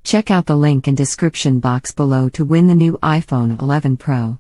Check out the link in description box below to win the new iPhone 11 Pro.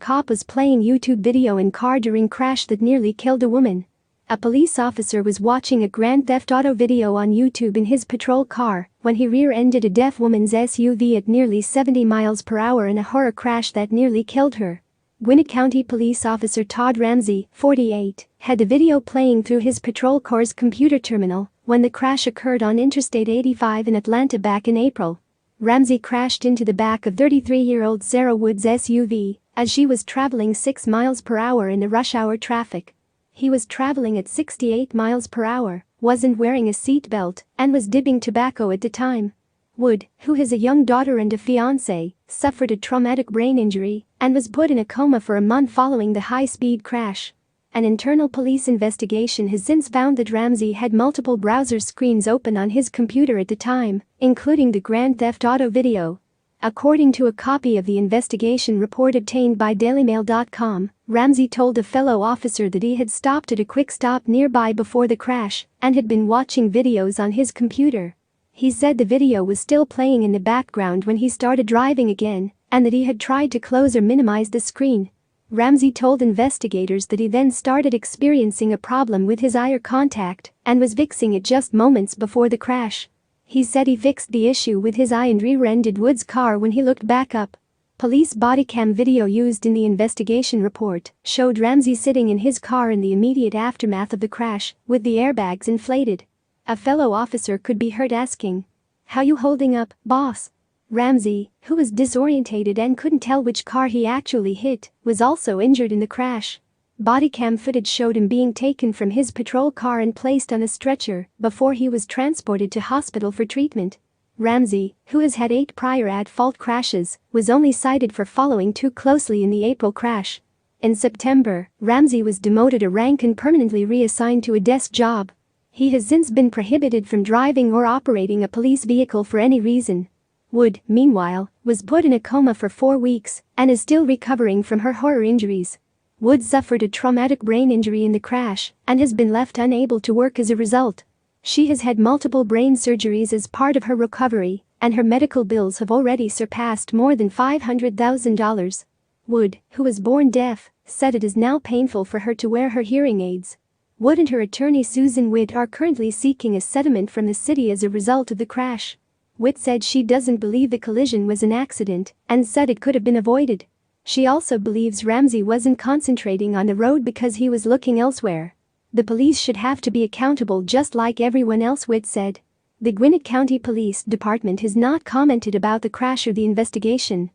Cop was playing YouTube video in car during crash that nearly killed a woman. A police officer was watching a Grand Theft Auto video on YouTube in his patrol car when he rear-ended a deaf woman's SUV at nearly 70 miles per hour in a horror crash that nearly killed her. Gwinnett County Police Officer Todd Ramsey, 48, had the video playing through his patrol car's computer terminal when the crash occurred on Interstate 85 in Atlanta back in April. Ramsey crashed into the back of 33-year-old Sarah Wood's SUV as she was traveling 6 miles per hour in the rush hour traffic. He was traveling at 68 miles per hour, wasn't wearing a seatbelt, and was dipping tobacco at the time. Wood, who has a young daughter and a fiancé, suffered a traumatic brain injury and was put in a coma for a month following the high-speed crash. An internal police investigation has since found that Ramsey had multiple browser screens open on his computer at the time, including the Grand Theft Auto video. According to a copy of the investigation report obtained by dailymail.com, Ramsey told a fellow officer that he had stopped at a Quik Stop nearby before the crash and had been watching videos on his computer. He said the video was still playing in the background when he started driving again and that he had tried to close or minimize the screen. Ramsey told investigators that he then started experiencing a problem with his eye contact and was fixing it just moments before the crash. He said he fixed the issue with his eye and rear-ended Wood's car when he looked back up. Police body cam video used in the investigation report showed Ramsey sitting in his car in the immediate aftermath of the crash, with the airbags inflated. A fellow officer could be heard asking, "How you holding up, boss?" Ramsey, who was disorientated and couldn't tell which car he actually hit, was also injured in the crash. Bodycam footage showed him being taken from his patrol car and placed on a stretcher before he was transported to hospital for treatment. Ramsey, who has had 8 prior at-fault crashes, was only cited for following too closely in the April crash. In September, Ramsey was demoted a rank and permanently reassigned to a desk job. He has since been prohibited from driving or operating a police vehicle for any reason. Wood, meanwhile, was put in a coma for 4 weeks and is still recovering from her horror injuries. Wood suffered a traumatic brain injury in the crash and has been left unable to work as a result. She has had multiple brain surgeries as part of her recovery, and her medical bills have already surpassed more than $500,000. Wood, who was born deaf, said it is now painful for her to wear her hearing aids. Wood and her attorney Susan Witt are currently seeking a settlement from the city as a result of the crash. Witt said she doesn't believe the collision was an accident and said it could have been avoided. She also believes Ramsey wasn't concentrating on the road because he was looking elsewhere. The police should have to be accountable just like everyone else, Witt said. The Gwinnett County Police Department has not commented about the crash or the investigation.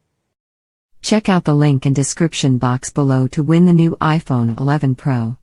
Check out the link in description box below to win the new iPhone 11 Pro.